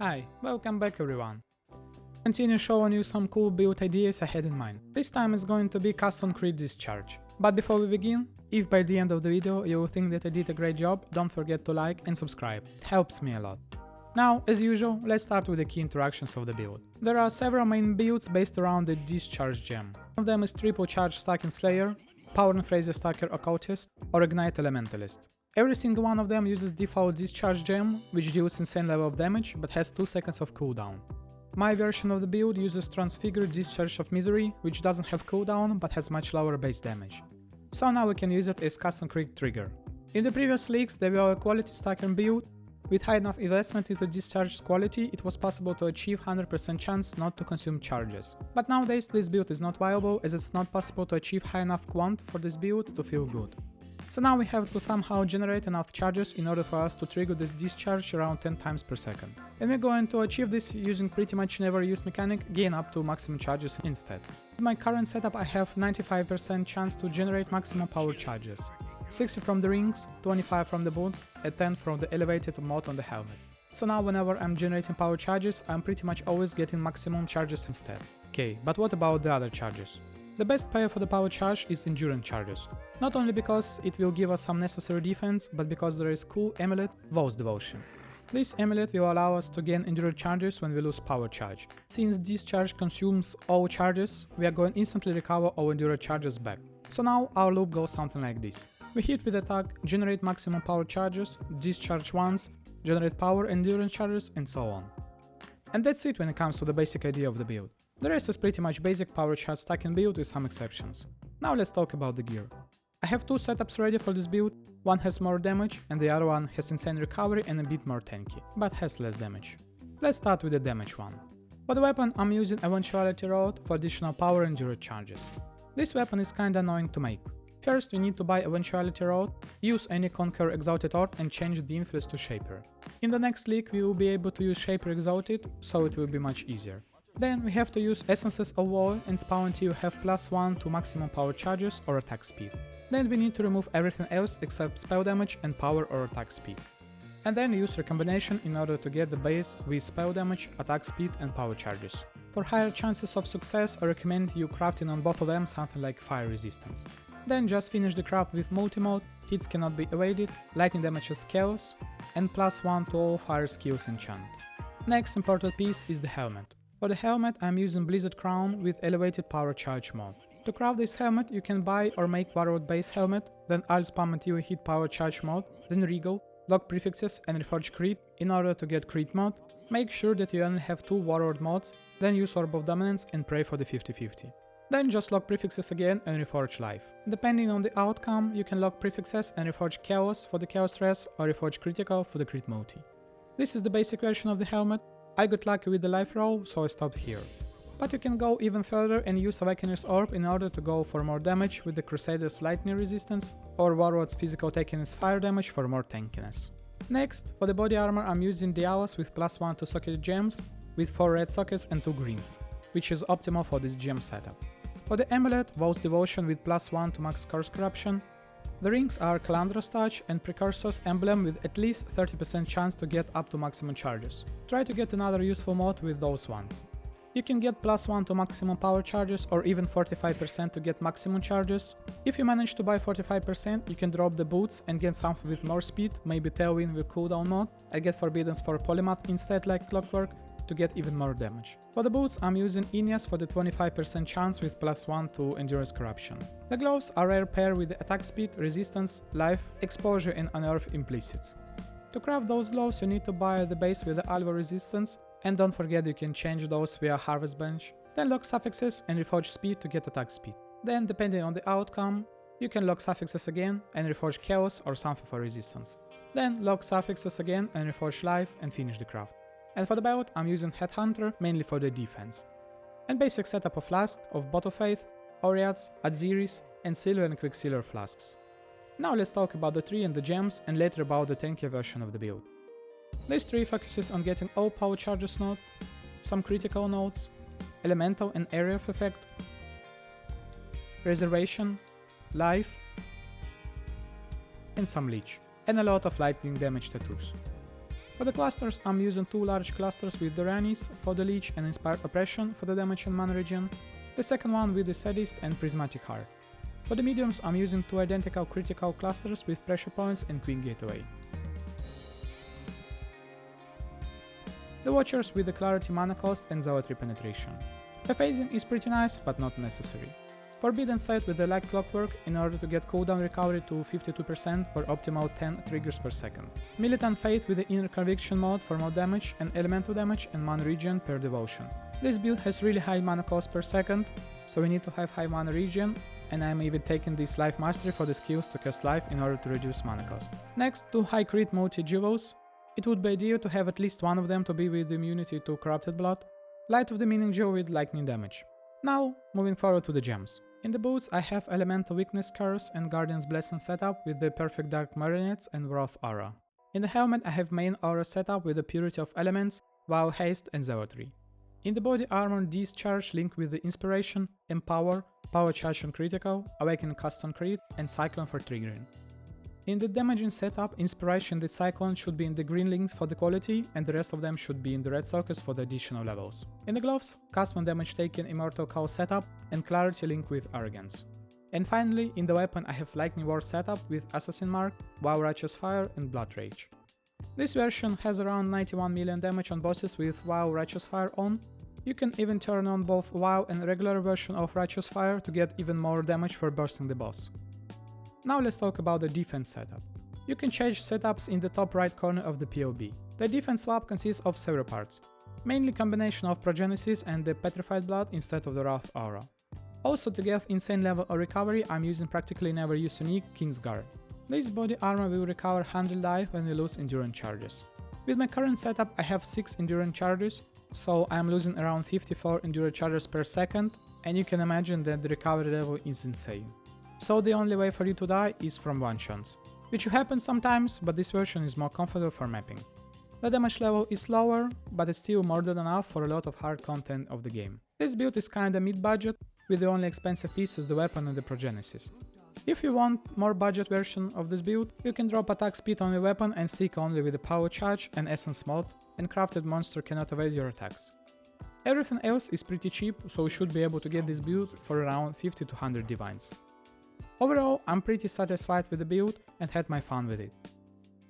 Hi, welcome back everyone. Continue showing you some cool build ideas I had in mind. This time it's going to be custom crit discharge. But before we begin, if by the end of the video you will think that I did a great job, don't forget to like and subscribe, it helps me a lot. Now, as usual, let's start with the key interactions of the build. There are several main builds based around the Discharge gem. One of them is triple charge stacking Slayer, Power and Phrase Stacker Occultist, or Ignite Elementalist. Every single one of them uses default Discharge gem, which deals insane level of damage but has 2 seconds of cooldown. My version of the build uses Transfigured Discharge of Misery, which doesn't have cooldown but has much lower base damage. So now we can use it as custom crit trigger. In the previous leaks they were a quality stacking build. With high enough investment into Discharge's quality, it was possible to achieve 100% chance not to consume charges. But nowadays this build is not viable, as it's not possible to achieve high enough quant for this build to feel good. So now we have to somehow generate enough charges in order for us to trigger this discharge around 10 times per second. And we're going to achieve this using pretty much never used mechanic, gain up to maximum charges instead. In my current setup I have 95% chance to generate maximum power charges. 60 from the rings, 25 from the boots, and 10 from the elevated mod on the helmet. So now whenever I'm generating power charges, I'm pretty much always getting maximum charges instead. Okay, but what about the other charges? The best pair for the power charge is endurance charges. Not only because it will give us some necessary defense, but because there is cool amulet, Vow's Devotion. This amulet will allow us to gain endurance charges when we lose power charge. Since Discharge consumes all charges, we are going to instantly recover all endurance charges back. So now our loop goes something like this. We hit with attack, generate maximum power charges, discharge once, generate power endurance charges, and so on. And that's it when it comes to the basic idea of the build. The rest is pretty much basic power charge stacking build with some exceptions. Now let's talk about the gear. I have 2 setups ready for this build, one has more damage and the other one has insane recovery and a bit more tanky, but has less damage. Let's start with the damage one. For the weapon I'm using Eventuality Rod for additional power and endurance charges. This weapon is kinda annoying to make. First you need to buy Eventuality Rod, use any Conquer Exalted Orb and change the influence to Shaper. In the next leak we will be able to use Shaper Exalted, so it will be much easier. Then we have to use Essences of War and spawn until you have +1 to maximum power charges or attack speed. Then we need to remove everything else except spell damage and power or attack speed. And then use Recombination in order to get the base with spell damage, attack speed and power charges. For higher chances of success I recommend you crafting on both of them something like fire resistance. Then just finish the craft with multi-mode, hits cannot be evaded, lightning damage is chaos, and +1 to all fire skills enchant. Next important piece is the helmet. For the helmet I'm using Blizzard Crown with elevated power charge mod. To craft this helmet you can buy or make Warlord base helmet, then alt spam until you hit power charge mod, then regal, lock prefixes and reforge crit in order to get crit mod. Make sure that you only have 2 Warlord mods, then use Orb of Dominance and pray for the 50-50. Then just lock prefixes again and reforge life. Depending on the outcome, you can lock prefixes and reforge chaos for the chaos res or reforge critical for the crit multi. This is the basic version of the helmet. I got lucky with the life roll, so I stopped here. But you can go even further and use Awakener's Orb in order to go for more damage with the Crusader's lightning resistance or Warlord's physical tankiness fire damage for more tankiness. Next, for the body armor I'm using the Awas with +1 to socket gems with 4 red sockets and 2 greens, which is optimal for this gem setup. For the amulet, Vow's Devotion with +1 to max curse corruption. The rings are Calandra's Touch and Precursor's Emblem with at least 30% chance to get up to maximum charges. Try to get another useful mod with those ones. You can get +1 to maximum power charges or even 45% to get maximum charges. If you manage to buy 45%, you can drop the boots and get something with more speed, maybe Tailwind with cooldown mod. I get forbidens for Polymath instead like Clockwork, to get even more damage. For the boots I'm using Ineas for the 25% chance with +1 to Endurance Corruption. The gloves are rare pair with the attack speed, resistance, life, exposure and unearth implicit. To craft those gloves you need to buy the base with the Alva resistance, and don't forget you can change those via Harvest Bench. Then lock suffixes and reforge speed to get attack speed. Then depending on the outcome, you can lock suffixes again and reforge chaos or something for resistance. Then lock suffixes again and reforge life and finish the craft. And for the belt I'm using Headhunter mainly for the defense. And basic setup of flask of Bot of Faith, Oriats, Adzeris and Silver and Quicksilver flasks. Now let's talk about the tree and the gems and later about the tanky version of the build. This tree focuses on getting all power charges node, some critical nodes, elemental and area of effect, reservation, life, and some leech, and a lot of lightning damage tattoos. For the clusters, I'm using 2 large clusters with the Ranis for the Leech and Inspired Oppression for the damage and mana regen, the second one with the Sadist and Prismatic Heart. For the mediums, I'm using 2 identical critical clusters with Pressure Points and Quick Gateway. The Watchers with the Clarity Mana Cost and Zealotry Penetration. The phasing is pretty nice, but not necessary. Forbidens set with the Like Clockwork in order to get cooldown recovery to 52% for optimal 10 triggers per second. Militant Fate with the Inner Conviction mode for more damage and elemental damage and mana regen per devotion. This build has really high mana cost per second, so we need to have high mana regen, and I'm even taking this Life Mastery for the skills to cast Life in order to reduce mana cost. Next, 2 high crit multi-jewels. It would be ideal to have at least one of them to be with immunity to Corrupted Blood, Light of the Meaning Jewel with lightning damage. Now, moving forward to the gems. In the boots, I have Elemental Weakness Curse and Guardian's Blessing setup with the Perfect Dark Marionettes and Wrath Aura. In the helmet, I have main aura setup with the Purity of Elements, Vow Haste and Zealotry. In the body armor, Discharge linked with the Inspiration, Empower, Power Charge on Critical, Awaken Cast on Crit, and Cyclone for triggering. In the damaging setup, Inspiration and the Cyclone should be in the green links for the quality, and the rest of them should be in the red circles for the additional levels. In the gloves, Cast when damage taken Immortal Call setup and Clarity link with Arrogance. And finally, in the weapon I have Lightning Ward setup with Assassin Mark, Wow Righteous Fire and Blood Rage. This version has around 91 million damage on bosses with Wow Righteous Fire on. You can even turn on both Wow and regular version of Righteous Fire to get even more damage for bursting the boss. Now let's talk about the defense setup. You can change setups in the top right corner of the POB. The defense swap consists of several parts, mainly combination of Progenesis and the Petrified Blood instead of the Wrath Aura. Also, to get insane level of recovery, I'm using practically never use unique King's Guard. This body armor will recover 100 life when we lose endurance charges. With my current setup I have 6 endurance charges, so I'm losing around 54 endurance charges per second, and you can imagine that the recovery level is insane. So the only way for you to die is from one-shots, which happens sometimes, but this version is more comfortable for mapping. The damage level is lower, but it's still more than enough for a lot of hard content of the game. This build is kinda mid-budget, with the only expensive piece is the weapon and the Progenesis. If you want more budget version of this build, you can drop attack speed on your weapon and stick only with the Power Charge and Essence mod, and Crafted Monster cannot evade your attacks. Everything else is pretty cheap, so you should be able to get this build for around 50 to 100 divines. Overall, I'm pretty satisfied with the build and had my fun with it.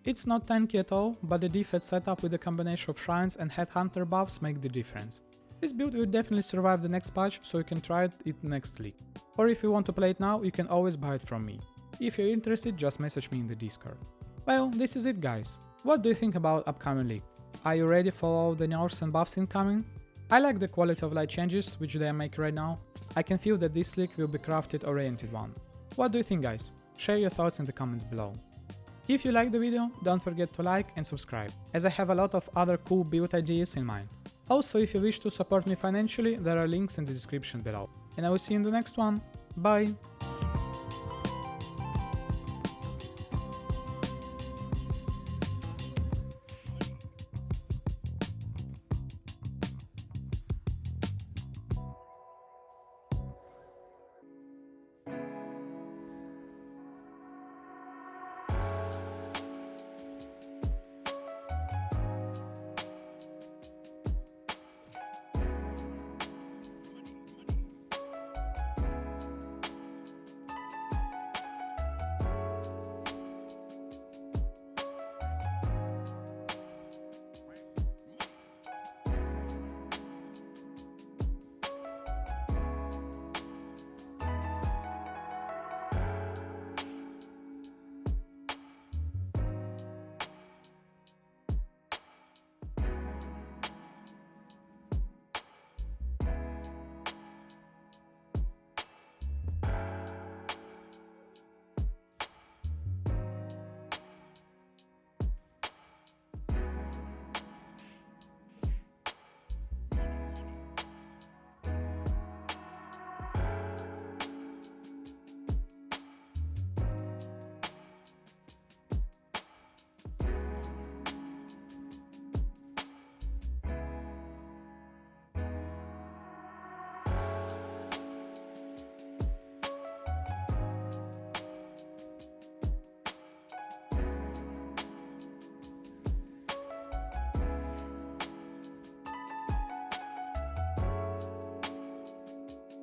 It's not tanky at all, but the defense setup with a combination of shrines and headhunter buffs make the difference. This build will definitely survive the next patch, so you can try it next league. Or if you want to play it now, you can always buy it from me. If you're interested, just message me in the Discord. Well, this is it guys. What do you think about upcoming league? Are you ready for all the nerfs and buffs incoming? I like the quality of life changes which they are making right now. I can feel that this league will be crafted oriented one. What do you think guys? Share your thoughts in the comments below. If you liked the video, don't forget to like and subscribe, as I have a lot of other cool build ideas in mind. Also, if you wish to support me financially, there are links in the description below. And I will see you in the next one. Bye!